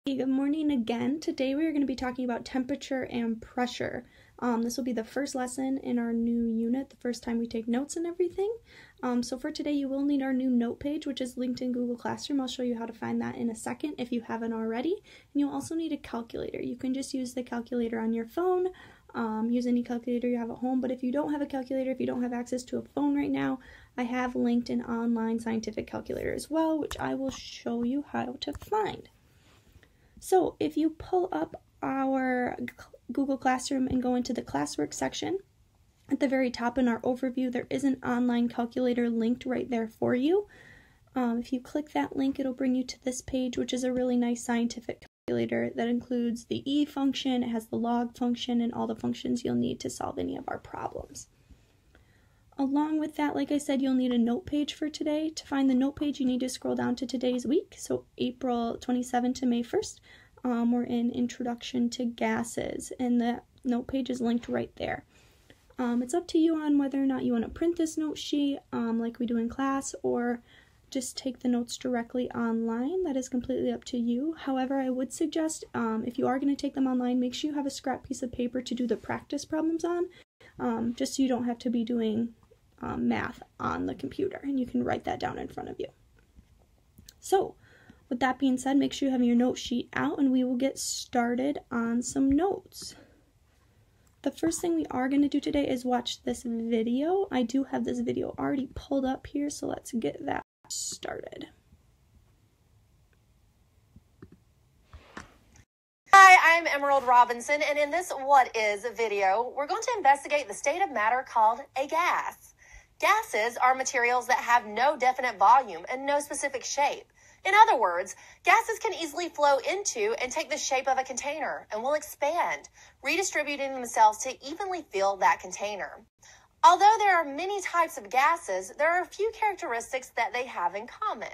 Hey, good morning again. Today we are going to be talking about temperature and pressure. This will be the first lesson in our new unit, the first time we take notes and everything. So for today you will need our new note page, which is linked in Google Classroom. I'll show you how to find that in a second if you haven't already. And you'll also need a calculator. You can just use the calculator on your phone, use any calculator you have at home, but if you don't have a calculator, if you don't have access to a phone right now, I have linked an online scientific calculator as well, which I will show you how to find. So if you pull up our Google Classroom and go into the classwork section, at the very top in our overview, there is an online calculator linked right there for you. If you click that link, it'll bring you to this page, which is a really nice scientific calculator that includes the E function, it has the log function, and all the functions you'll need to solve any of our problems. Along with that, like I said, you'll need a note page for today. To find the note page, you need to scroll down to today's week, so April 27 to May 1st. We're in Introduction to Gases, and the note page is linked right there. It's up to you on whether or not you want to print this note sheet like we do in class, or just take the notes directly online. That is completely up to you. However, I would suggest if you are going to take them online, make sure you have a scrap piece of paper to do the practice problems on, just so you don't have to be doing math on the computer, and you can write that down in front of you. So, with that being said, make sure you have your note sheet out, and we will get started on some notes. The first thing we are going to do today is watch this video. I do have this video already pulled up here, so let's get that started. Hi, I'm Emerald Robinson, and in this What Is video, we're going to investigate the state of matter called a gas. Gases are materials that have no definite volume and no specific shape. In other words, gases can easily flow into and take the shape of a container and will expand, redistributing themselves to evenly fill that container. Although there are many types of gases, there are a few characteristics that they have in common.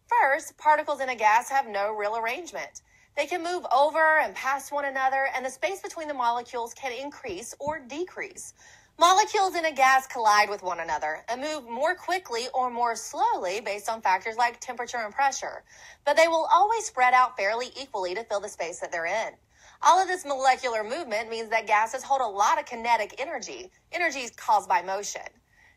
First, particles in a gas have no real arrangement. They can move over and past one another, and the space between the molecules can increase or decrease. Molecules in a gas collide with one another and move more quickly or more slowly based on factors like temperature and pressure, but they will always spread out fairly equally to fill the space that they're in. All of this molecular movement means that gases hold a lot of kinetic energy caused by motion.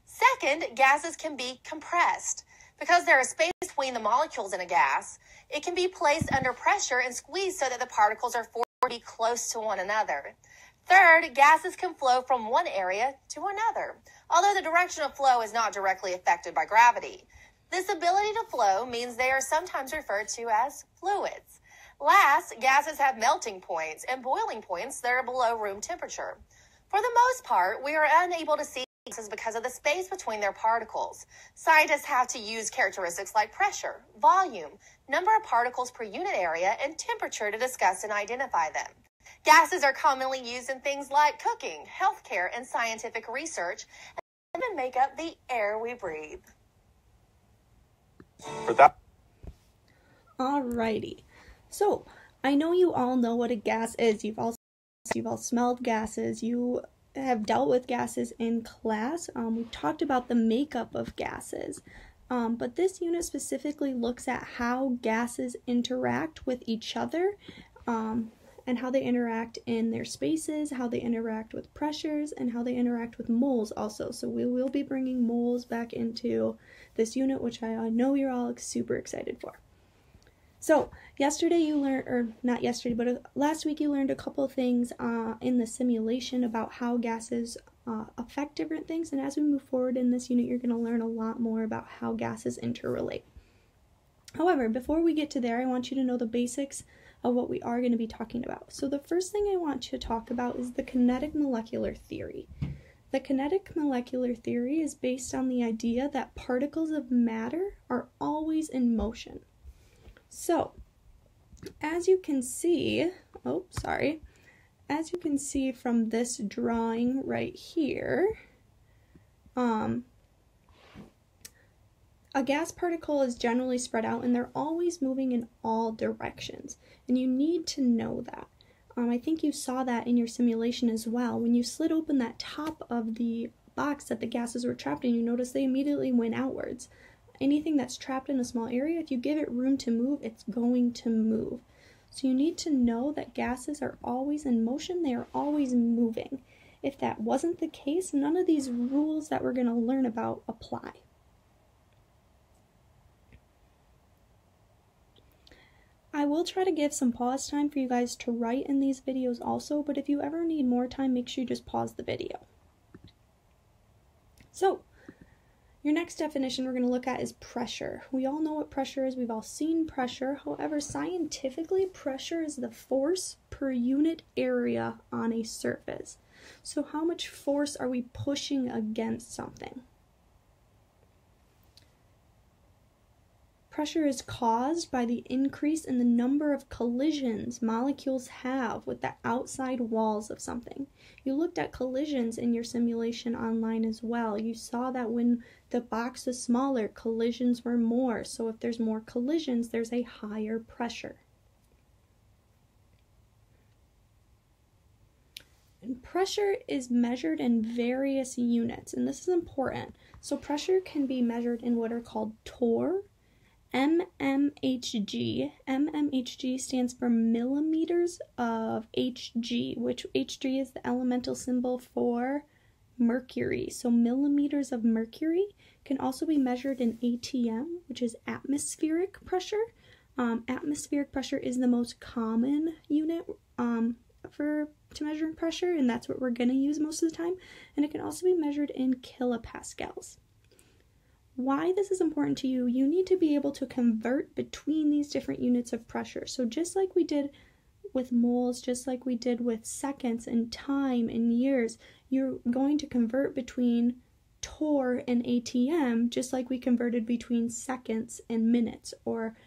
Second, gases can be compressed. Because there is space between the molecules in a gas, it can be placed under pressure and squeezed so that the particles are forced to be close to one another. Third, gases can flow from one area to another, although the direction of flow is not directly affected by gravity. This ability to flow means they are sometimes referred to as fluids. Last, gases have melting points and boiling points that are below room temperature. For the most part, we are unable to see gases because of the space between their particles. Scientists have to use characteristics like pressure, volume, number of particles per unit area, and temperature to discuss and identify them. Gases are commonly used in things like cooking, healthcare, and scientific research, and even make up the air we breathe. Alrighty. So, I know you all know what a gas is. You've all smelled gases. You have dealt with gases in class. We talked about the makeup of gases. But this unit specifically looks at how gases interact with each other, and how they interact in their spaces, how they interact with pressures, and how they interact with moles also. So we will be bringing moles back into this unit, which I know you're all super excited for. So yesterday you learned, or not yesterday, but last week you learned a couple of things in the simulation about how gases affect different things. And as we move forward in this unit, you're going to learn a lot more about how gases interrelate. However, before we get to there, I want you to know the basics of what we are going to be talking about. So the first thing I want to talk about is the kinetic molecular theory. The kinetic molecular theory is based on the idea that particles of matter are always in motion. So, as you can see, as you can see from this drawing right here, a gas particle is generally spread out and they're always moving in all directions, and you need to know that. I think you saw that in your simulation as well. When you slid open that top of the box that the gases were trapped in, you notice they immediately went outwards. Anything that's trapped in a small area, if you give it room to move, it's going to move. So you need to know that gases are always in motion, they are always moving. If that wasn't the case, none of these rules that we're going to learn about apply. I will try to give some pause time for you guys to write in these videos also, but if you ever need more time, make sure you just pause the video. So, your next definition we're going to look at is pressure. We all know what pressure is. We've all seen pressure. However, scientifically, pressure is the force per unit area on a surface. So how much force are we pushing against something? Pressure is caused by the increase in the number of collisions molecules have with the outside walls of something. You looked at collisions in your simulation online as well. You saw that when the box is smaller, collisions were more. So if there's more collisions, there's a higher pressure. And pressure is measured in various units, and this is important. So pressure can be measured in what are called torr, mmHg. mmHg stands for millimeters of Hg, which Hg is the elemental symbol for mercury. So millimeters of mercury can also be measured in ATM, which is atmospheric pressure. Atmospheric pressure is the most common unit to measure pressure, and that's what we're going to use most of the time. And it can also be measured in kilopascals. Why this is important to you, you need to be able to convert between these different units of pressure. So just like we did with moles, just like we did with seconds and time and years, you're going to convert between torr and ATM, just like we converted between seconds and minutes, or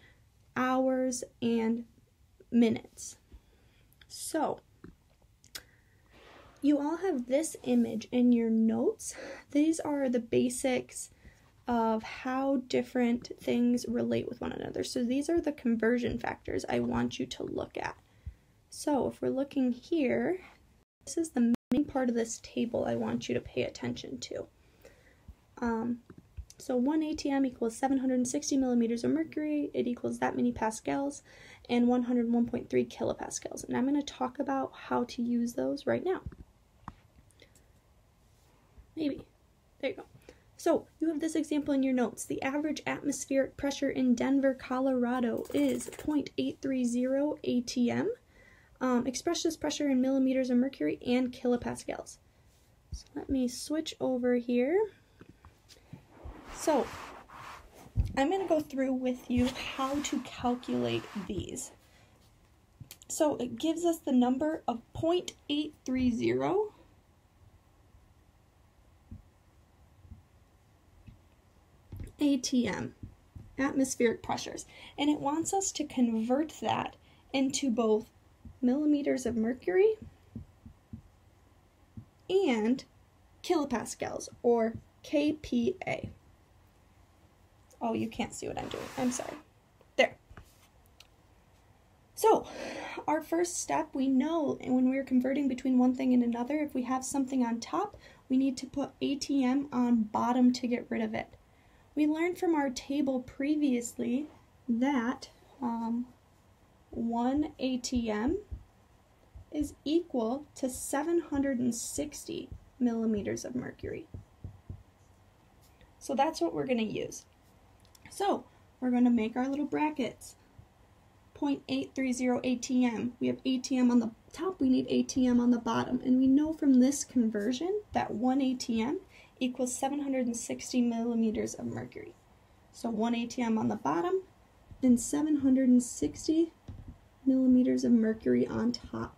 hours and minutes. So you all have this image in your notes. These are the basics of how different things relate with one another. So these are the conversion factors I want you to look at. So if we're looking here, this is the main part of this table I want you to pay attention to. So 1 ATM equals 760 millimeters of mercury. It equals that many pascals and 101.3 kilopascals. And I'm going to talk about how to use those right now. Maybe. There you go. So, you have this example in your notes. The average atmospheric pressure in Denver, Colorado is 0.830 ATM. Express this pressure in millimeters of mercury and kilopascals. So, let me switch over here. So, I'm going to go through with you how to calculate these. So, it gives us the number of 0.830 ATM, atmospheric pressures, and it wants us to convert that into both millimeters of mercury and kilopascals, or kPa. Oh, you can't see what I'm doing. I'm sorry. There. So, our first step, we know when we're converting between one thing and another, if we have something on top, we need to put ATM on bottom to get rid of it. We learned from our table previously that 1 ATM is equal to 760 millimeters of mercury. So that's what we're going to use. So we're going to make our little brackets. 0.830 ATM. We have ATM on the top, we need ATM on the bottom. And we know from this conversion that 1 ATM equals 760 millimeters of mercury. So 1 ATM on the bottom and 760 millimeters of mercury on top.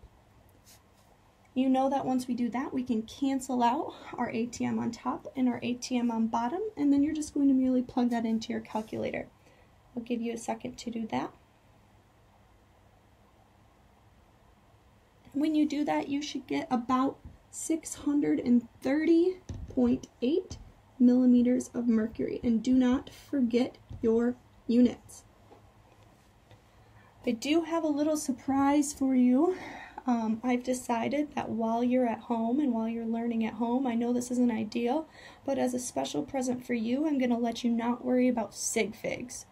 You know that once we do that, we can cancel out our ATM on top and our ATM on bottom, and then you're just going to merely plug that into your calculator. I'll give you a second to do that. When you do that, you should get about 630.8 millimeters of mercury. And do not forget your units. I do have a little surprise for you. I've decided that while you're at home and while you're learning at home, I know this isn't ideal, but as a special present for you, I'm going to let you not worry about sig figs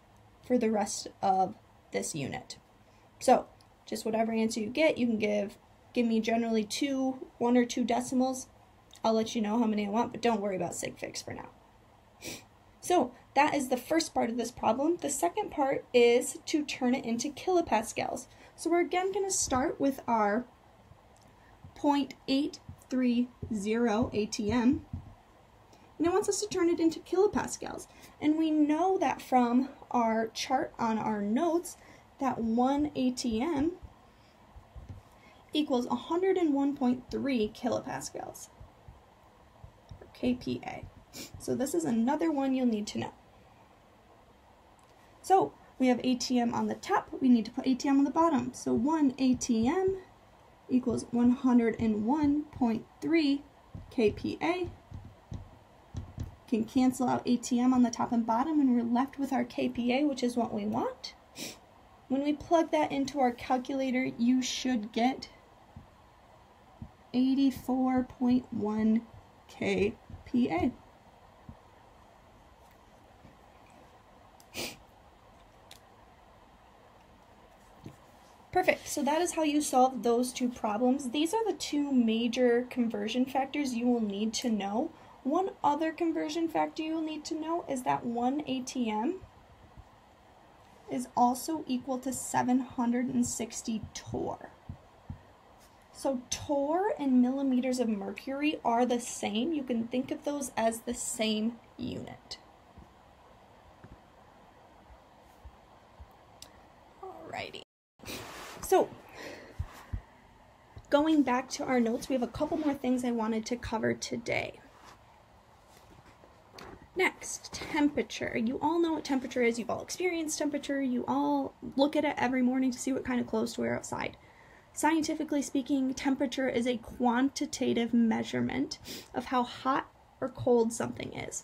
for the rest of this unit. So, Just whatever answer you get, you can give me generally 1 or 2 decimals. I'll let you know how many I want, but don't worry about sig figs for now. So that is the first part of this problem. The second part is to turn it into kilopascals. So we're again going to start with our 0.830 ATM, and it wants us to turn it into kilopascals. And we know that from our chart on our notes that 1 ATM equals 101.3 kilopascals, or kPa. So this is another one you'll need to know. So we have ATM on the top, we need to put ATM on the bottom. So 1 ATM equals 101.3 kPa. Can cancel out ATM on the top and bottom, and we're left with our kPa, which is what we want. When we plug that into our calculator, you should get 84.1 kPa. Perfect. So that is how you solve those two problems. These are the two major conversion factors you will need to know. One other conversion factor you will need to know is that 1 ATM is also equal to 760 torr. So torr and millimeters of mercury are the same. You can think of those as the same unit. Alrighty. So, going back to our notes, we have a couple more things I wanted to cover today. Next, temperature. You all know what temperature is. You've all experienced temperature. You all look at it every morning to see what kind of clothes to wear outside. Scientifically speaking, temperature is a quantitative measurement of how hot or cold something is.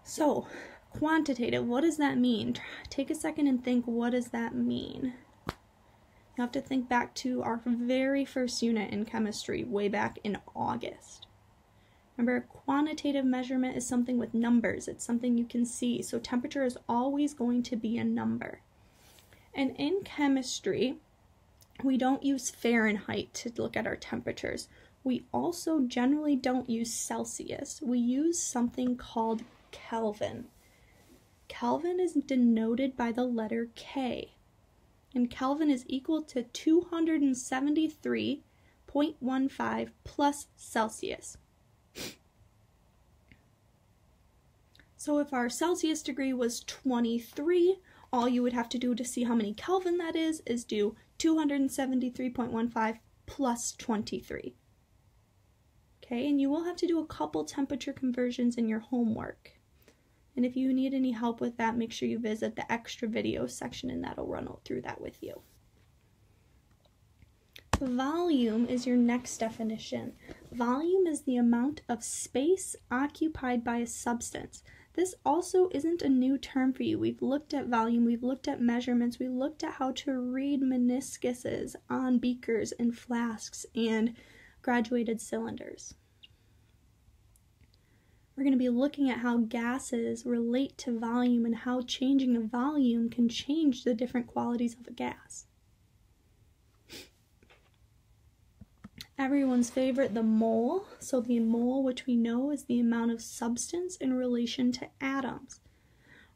So, quantitative, what does that mean? Take a second and think, what does that mean? You have to think back to our very first unit in chemistry, way back in August. Remember, quantitative measurement is something with numbers. It's something you can see. So temperature is always going to be a number. And in chemistry, we don't use Fahrenheit to look at our temperatures. We also generally don't use Celsius. We use something called Kelvin. Kelvin is denoted by the letter K, and Kelvin is equal to 273.15 plus Celsius. So if our Celsius degree was 23, all you would have to do to see how many Kelvin that is do 273.15 plus 23. Okay, and you will have to do a couple temperature conversions in your homework. And if you need any help with that, make sure you visit the extra video section, and that'll run through that with you. Volume is your next definition. Volume is the amount of space occupied by a substance. This also isn't a new term for you. We've looked at volume, we've looked at measurements, we looked at how to read meniscuses on beakers and flasks and graduated cylinders. We're going to be looking at how gases relate to volume and how changing a volume can change the different qualities of a gas. Everyone's favorite, the mole. So the mole, which we know is the amount of substance in relation to atoms.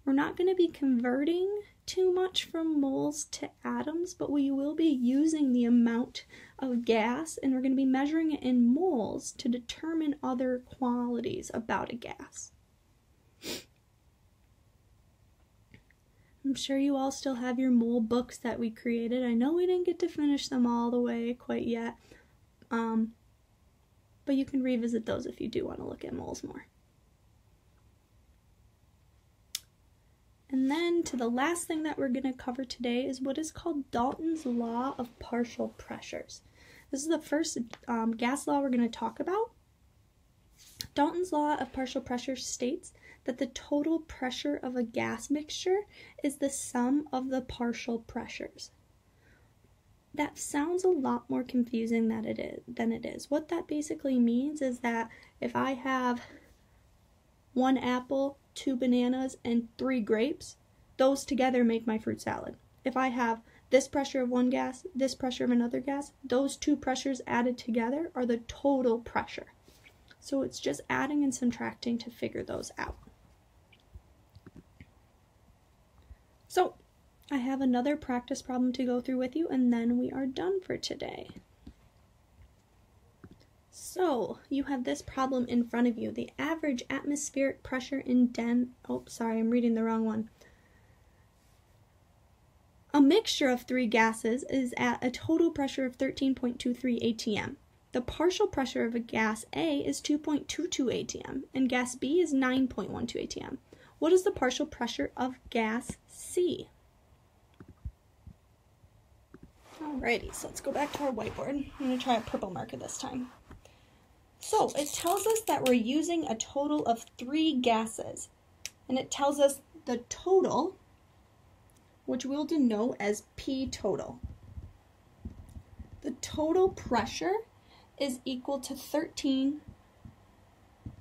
We're not going to be converting too much from moles to atoms, but we will be using the amount of gas, and we're going to be measuring it in moles to determine other qualities about a gas. I'm sure you all still have your mole books that we created. I know we didn't get to finish them all the way quite yet, but you can revisit those if you do want to look at moles more. And then to the last thing that we're going to cover today is what is called Dalton's Law of Partial Pressures. This is the first gas law we're going to talk about. Dalton's Law of Partial Pressures states that the total pressure of a gas mixture is the sum of the partial pressures. That sounds a lot more confusing than it is. What that basically means is that if I have 1 apple, 2 bananas, and 3 grapes, those together make my fruit salad. if I have this pressure of one gas, this pressure of another gas, those two pressures added together are the total pressure. So it's just adding and subtracting to figure those out. So I have another practice problem to go through with you, and then we are done for today. So you have this problem in front of you. The average atmospheric pressure in I'm reading the wrong one. A mixture of three gases is at a total pressure of 13.23 atm. The partial pressure of a gas A is 2.22 atm, and gas B is 9.12 atm. What is the partial pressure of gas C? Alrighty, so let's go back to our whiteboard. I'm going to try a purple marker this time. So it tells us that we're using a total of three gases, and it tells us the total, which we'll denote as P total. The total pressure is equal to 13.23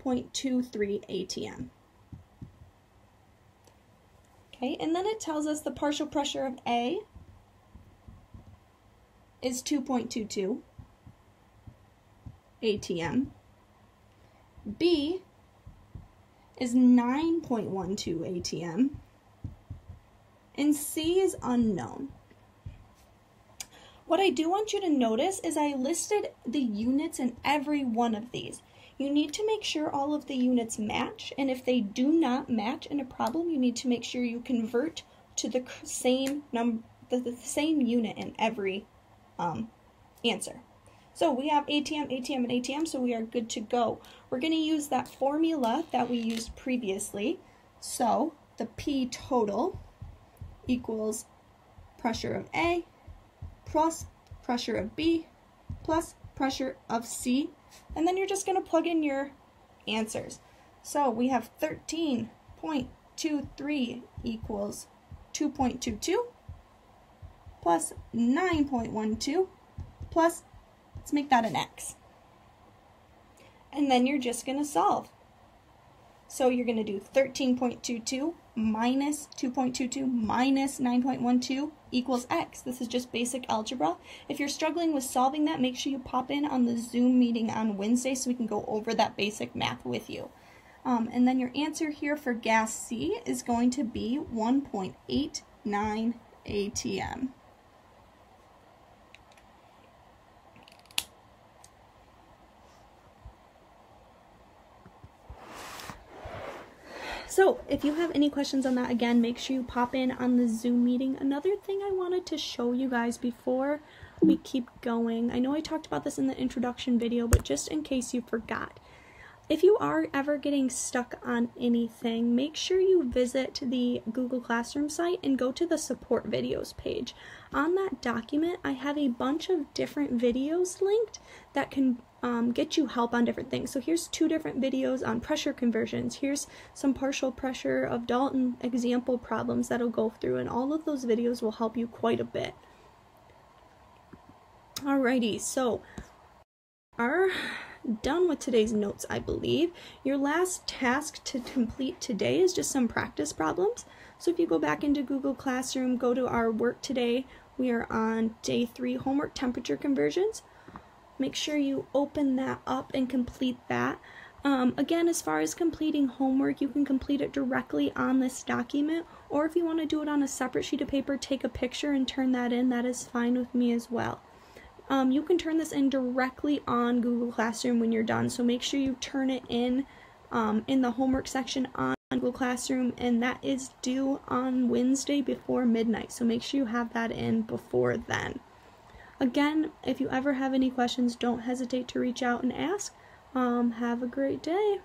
atm. Okay, and then it tells us the partial pressure of A is 2.22 atm. B is 9.12 atm. And C is unknown. What I do want you to notice is I listed the units in every one of these. You need to make sure all of the units match, and if they do not match in a problem, you need to make sure you convert to the same the same unit in every answer. So we have atm, atm, and atm, so we are good to go. We're going to use that formula that we used previously. So the P total equals pressure of A plus pressure of B plus pressure of C, and then you're just going to plug in your answers. So we have 13.23 equals 2.22 plus 9.12 plus, let's make that an X. And then you're just going to solve. So you're going to do 13.22 minus 2.22 minus 9.12 equals X. This is just basic algebra. If you're struggling with solving that, make sure you pop in on the Zoom meeting on Wednesday so we can go over that basic math with you. And then your answer here for gas C is going to be 1.89 atm. So if you have any questions on that, again, make sure you pop in on the Zoom meeting. Another thing I wanted to show you guys before we keep going, I know I talked about this in the introduction video, but just in case you forgot, if you are ever getting stuck on anything, make sure you visit the Google Classroom site and go to the support videos page. On that document, I have a bunch of different videos linked that can get you help on different things. So here's 2 different videos on pressure conversions. Here's some partial pressure of Dalton example problems that'll go through, and all of those videos will help you quite a bit. Alrighty, so are done with today's notes, I believe. Your last task to complete today is just some practice problems. So if you go back into Google Classroom, go to our work today. We are on day 3, homework temperature conversions. Make sure you open that up and complete that. Again, as far as completing homework, you can complete it directly on this document, or if you want to do it on a separate sheet of paper, take a picture and turn that in. That is fine with me as well. You can turn this in directly on Google Classroom when you're done, so make sure you turn it in the homework section on Google Classroom, and that is due on Wednesday before midnight, so make sure you have that in before then. Again, if you ever have any questions, don't hesitate to reach out and ask. Have a great day.